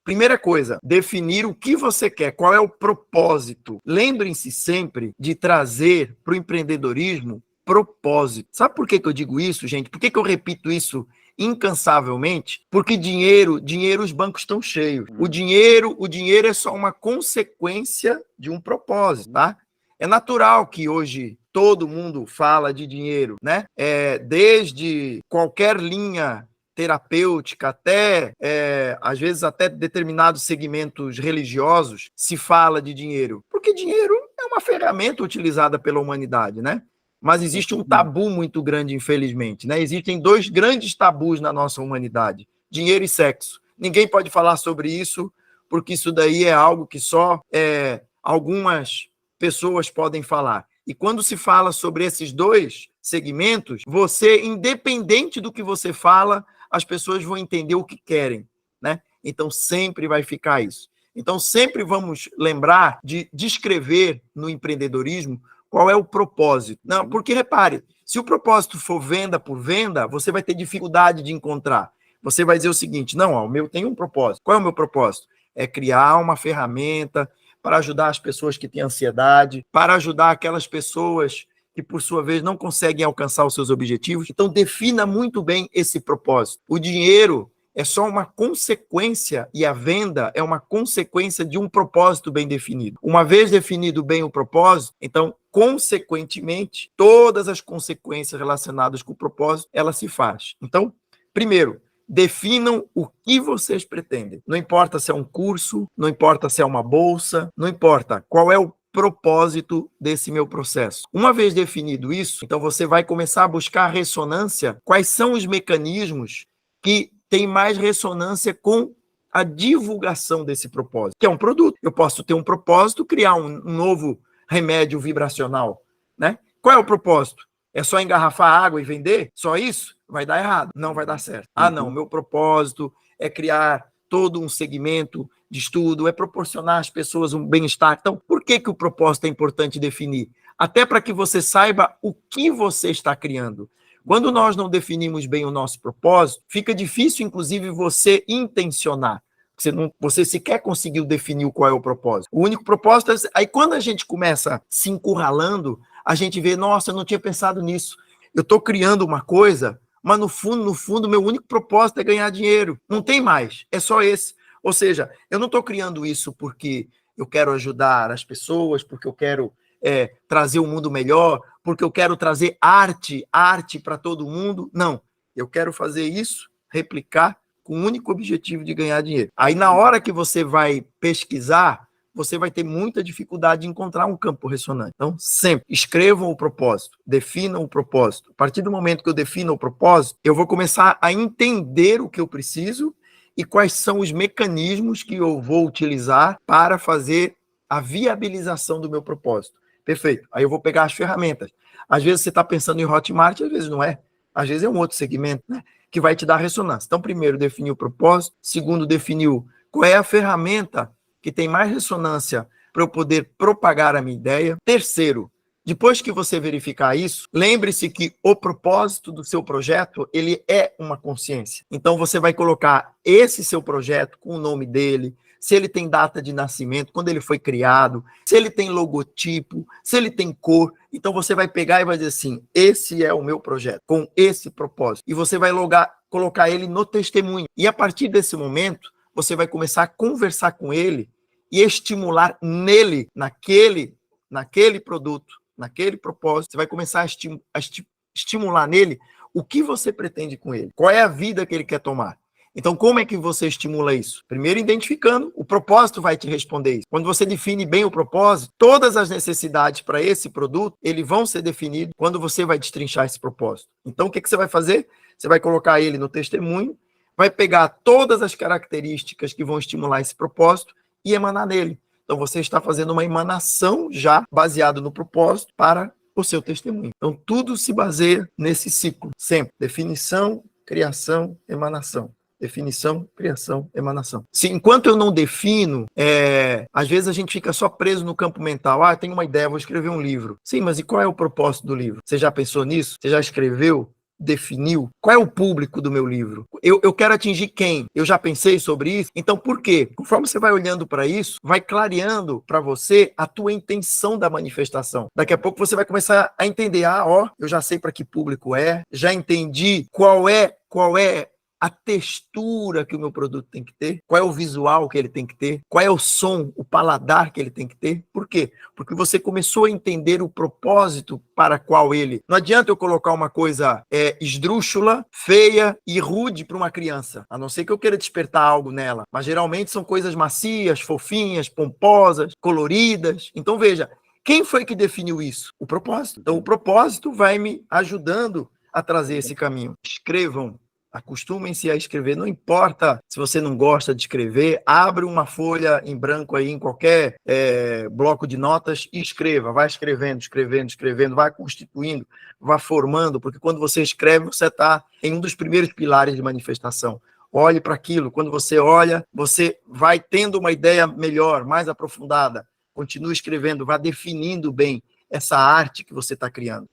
Primeira coisa, definir o que você quer, qual é o propósito. Lembrem-se sempre de trazer para o empreendedorismo propósito. Sabe por que eu digo isso, gente? Por que eu repito isso incansavelmente? Porque dinheiro os bancos estão cheios. O dinheiro é só uma consequência de um propósito, tá? É natural que hoje todo mundo fala de dinheiro, né? Desde qualquer linha terapêutica até, às vezes, até determinados segmentos religiosos se fala de dinheiro. Porque dinheiro é uma ferramenta utilizada pela humanidade, né? Mas existe um tabu muito grande, infelizmente, né? Existem dois grandes tabus na nossa humanidade: dinheiro e sexo. Ninguém pode falar sobre isso, porque isso daí é algo que só algumas pessoas podem falar. E quando se fala sobre esses dois segmentos, você, independente do que você fala, as pessoas vão entender o que querem, né? Então sempre vai ficar isso. Então sempre vamos lembrar de descrever no empreendedorismo qual é o propósito. Não, porque repare, se o propósito for venda por venda, você vai ter dificuldade de encontrar. Você vai dizer o seguinte: não, o meu tem um propósito. Qual é o meu propósito? É criar uma ferramenta para ajudar as pessoas que têm ansiedade, para ajudar aquelas pessoas que, por sua vez, não conseguem alcançar os seus objetivos. Então, defina muito bem esse propósito. O dinheiro é só uma consequência e a venda é uma consequência de um propósito bem definido. Uma vez definido bem o propósito, então, consequentemente, todas as consequências relacionadas com o propósito, ela se faz. Então, primeiro, definam o que vocês pretendem. Não importa se é um curso, não importa se é uma bolsa, não importa qual é o propósito desse meu processo. Uma vez definido isso, então você vai começar a buscar ressonância. Quais são os mecanismos que têm mais ressonância com a divulgação desse propósito? Que é um produto. Eu posso ter um propósito, criar um novo remédio vibracional, né? Qual é o propósito? É só engarrafar água e vender? Só isso? Vai dar errado, não vai dar certo. Ah, não, meu propósito é criar todo um segmento de estudo, é proporcionar às pessoas um bem-estar. Então, por que o propósito é importante definir? Até para que você saiba o que você está criando. Quando nós não definimos bem o nosso propósito, fica difícil, inclusive, você intencionar. Você sequer conseguiu definir qual é o propósito. O único propósito é... Aí, quando a gente começa se encurralando, a gente vê, nossa, eu não tinha pensado nisso. Eu estou criando uma coisa, mas no fundo, meu único propósito é ganhar dinheiro. Não tem mais, é só esse. Ou seja, eu não estou criando isso porque eu quero ajudar as pessoas, porque eu quero trazer um mundo melhor, porque eu quero trazer arte para todo mundo. Não, eu quero fazer isso, replicar, com o único objetivo de ganhar dinheiro. Aí, na hora que você vai pesquisar, você vai ter muita dificuldade de encontrar um campo ressonante. Então, sempre escrevam o propósito, definam o propósito. A partir do momento que eu defino o propósito, eu vou começar a entender o que eu preciso e quais são os mecanismos que eu vou utilizar para fazer a viabilização do meu propósito. Perfeito. Aí eu vou pegar as ferramentas. Às vezes você está pensando em Hotmart, às vezes não é. Às vezes é um outro segmento, né, que vai te dar ressonância. Então, primeiro, definir o propósito. Segundo, definiu qual é a ferramenta que tem mais ressonância para eu poder propagar a minha ideia. Terceiro, depois que você verificar isso, lembre-se que o propósito do seu projeto, ele é uma consciência. Então, você vai colocar esse seu projeto com o nome dele, se ele tem data de nascimento, quando ele foi criado, se ele tem logotipo, se ele tem cor. Então, você vai pegar e vai dizer assim, esse é o meu projeto, com esse propósito. E você vai colocar ele no testemunho. E a partir desse momento, você vai começar a conversar com ele e estimular nele, naquele produto, naquele propósito. Você vai começar a estimular nele o que você pretende com ele. Qual é a vida que ele quer tomar. Então, como é que você estimula isso? Primeiro, identificando. O propósito vai te responder isso. Quando você define bem o propósito, todas as necessidades para esse produto, eles vão ser definidos quando você vai destrinchar esse propósito. Então, o que você vai fazer? Você vai colocar ele no testemunho, vai pegar todas as características que vão estimular esse propósito e emanar nele. Então, você está fazendo uma emanação já baseado no propósito para o seu testemunho. Então, tudo se baseia nesse ciclo, sempre. Definição, criação, emanação. Definição, criação, emanação. Se enquanto eu não defino, às vezes a gente fica só preso no campo mental. Ah, tenho uma ideia, vou escrever um livro. Sim, mas e qual é o propósito do livro? Você já pensou nisso? Você já escreveu? definiu? Qual é o público do meu livro? Eu quero atingir quem? Eu já pensei sobre isso? Então, por quê? Conforme você vai olhando para isso, vai clareando para você a tua intenção da manifestação. Daqui a pouco você vai começar a entender, eu já sei para que público é, já entendi qual é a textura que o meu produto tem que ter, qual é o visual que ele tem que ter, qual é o som, o paladar que ele tem que ter. Por quê? Porque você começou a entender o propósito para qual ele... Não adianta eu colocar uma coisa esdrúxula, feia e rude para uma criança, a não ser que eu queira despertar algo nela, mas geralmente são coisas macias, fofinhas, pomposas, coloridas. Então veja, quem foi que definiu isso? O propósito. Então o propósito vai me ajudando a trazer esse caminho. Escrevam. Acostumem-se a escrever, não importa se você não gosta de escrever, abre uma folha em branco aí em qualquer bloco de notas e escreva, vai escrevendo, vai constituindo, vai formando, porque quando você escreve, você está em um dos primeiros pilares de manifestação. Olhe para aquilo, quando você olha, você vai tendo uma ideia melhor, mais aprofundada, continue escrevendo, vá definindo bem essa arte que você está criando.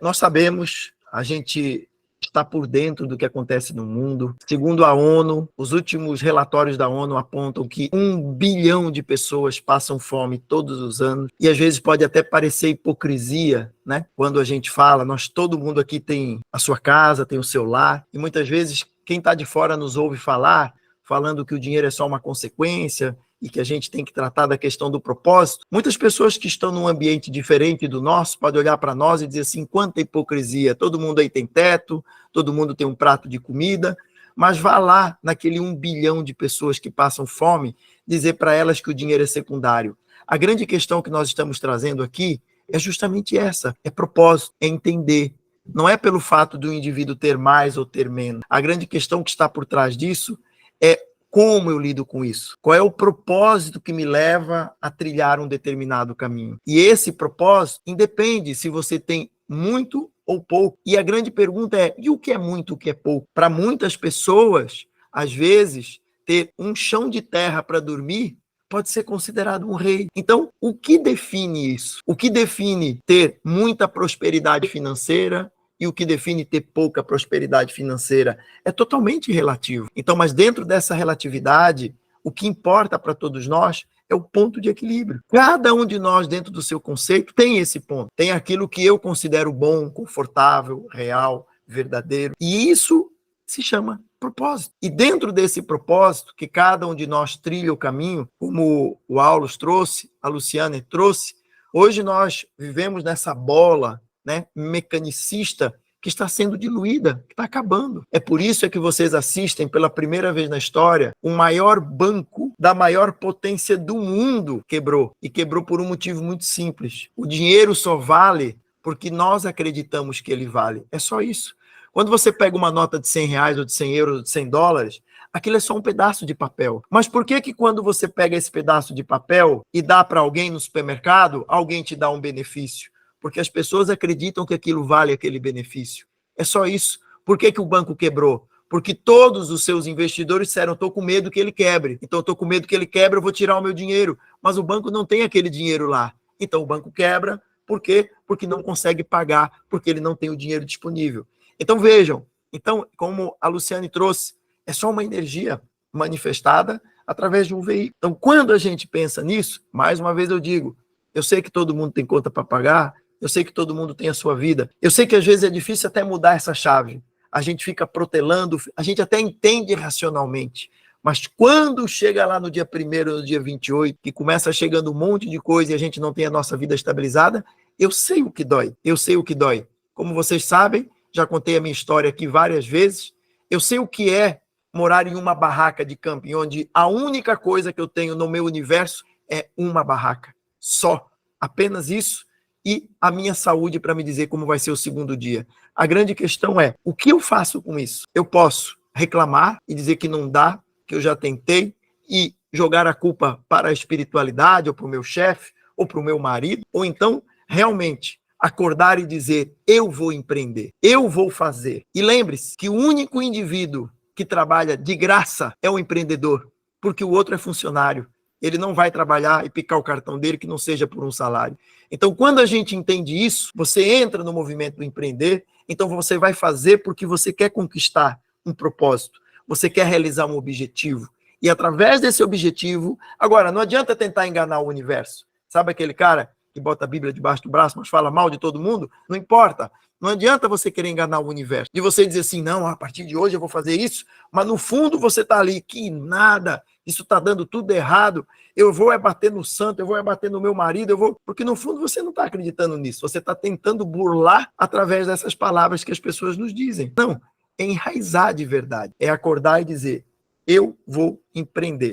Nós sabemos, a gente está por dentro do que acontece no mundo. Segundo a ONU, os últimos relatórios da ONU apontam que 1 bilhão de pessoas passam fome todos os anos, e às vezes pode até parecer hipocrisia, né? Quando a gente fala, todo mundo aqui tem a sua casa, tem o seu lar, e muitas vezes quem está de fora nos ouve falando que o dinheiro é só uma consequência, e que a gente tem que tratar da questão do propósito. Muitas pessoas que estão num ambiente diferente do nosso podem olhar para nós e dizer assim, quanta hipocrisia, todo mundo aí tem teto, todo mundo tem um prato de comida, mas vá lá naquele 1 bilhão de pessoas que passam fome, dizer para elas que o dinheiro é secundário. A grande questão que nós estamos trazendo aqui é justamente essa, é propósito, é entender. Não é pelo fato do indivíduo ter mais ou ter menos. A grande questão que está por trás disso é como eu lido com isso? Qual é o propósito que me leva a trilhar um determinado caminho? E esse propósito independe se você tem muito ou pouco. E a grande pergunta é, e o que é muito, o que é pouco? Para muitas pessoas, às vezes, ter um chão de terra para dormir pode ser considerado um rei. Então, o que define isso? O que define ter muita prosperidade financeira e o que define ter pouca prosperidade financeira é totalmente relativo. Então, mas dentro dessa relatividade, o que importa para todos nós é o ponto de equilíbrio. Cada um de nós, dentro do seu conceito, tem esse ponto. Tem aquilo que eu considero bom, confortável, real, verdadeiro. E isso se chama propósito. E dentro desse propósito, que cada um de nós trilha o caminho, como o Aulus trouxe, a Luciane trouxe, hoje nós vivemos nessa bola, né, mecanicista, que está sendo diluída, que está acabando. É por isso que vocês assistem pela primeira vez na história, o maior banco da maior potência do mundo quebrou. E quebrou por um motivo muito simples. O dinheiro só vale porque nós acreditamos que ele vale. É só isso. Quando você pega uma nota de 100 reais, ou de 100 euros, ou de 100 dólares, aquilo é só um pedaço de papel. Mas por que quando você pega esse pedaço de papel e dá para alguém no supermercado, alguém te dá um benefício? Porque as pessoas acreditam que aquilo vale aquele benefício. É só isso. Por que o banco quebrou? Porque todos os seus investidores disseram, estou com medo que ele quebre. Então, estou com medo que ele quebre, eu vou tirar o meu dinheiro. Mas o banco não tem aquele dinheiro lá. Então, o banco quebra. Por quê? Porque não consegue pagar, porque ele não tem o dinheiro disponível. Então, vejam. Então, como a Luciane trouxe, é só uma energia manifestada através de um veículo. Então, quando a gente pensa nisso, mais uma vez eu digo, eu sei que todo mundo tem conta para pagar, eu sei que todo mundo tem a sua vida. Eu sei que às vezes é difícil até mudar essa chave. A gente fica protelando, a gente até entende racionalmente. Mas quando chega lá no dia 1º, no dia 28, que começa chegando um monte de coisa e a gente não tem a nossa vida estabilizada, eu sei o que dói. Eu sei o que dói. Como vocês sabem, já contei a minha história aqui várias vezes, eu sei o que é morar em uma barraca de camping, onde a única coisa que eu tenho no meu universo é uma barraca. Só. Apenas isso. E a minha saúde para me dizer como vai ser o segundo dia. A grande questão é, o que eu faço com isso? Eu posso reclamar e dizer que não dá, que eu já tentei, e jogar a culpa para a espiritualidade, ou para o meu chefe, ou para o meu marido, ou então, realmente, acordar e dizer, eu vou empreender, eu vou fazer. E lembre-se que o único indivíduo que trabalha de graça é o empreendedor, porque o outro é funcionário. Ele não vai trabalhar e picar o cartão dele que não seja por um salário. Então, quando a gente entende isso, você entra no movimento do empreender Então você vai fazer porque você quer conquistar um propósito, você quer realizar um objetivo. E através desse objetivo, agora, não adianta tentar enganar o universo. Sabe aquele cara que bota a Bíblia debaixo do braço, mas fala mal de todo mundo? Não importa. Não adianta você querer enganar o universo. E você dizer assim, não, a partir de hoje eu vou fazer isso, mas no fundo você está ali, que nada, isso está dando tudo errado, eu vou bater no santo, eu vou bater no meu marido, eu vou... Porque no fundo você não está acreditando nisso, você está tentando burlar através dessas palavras que as pessoas nos dizem. Não, é enraizar de verdade, é acordar e dizer, eu vou empreender.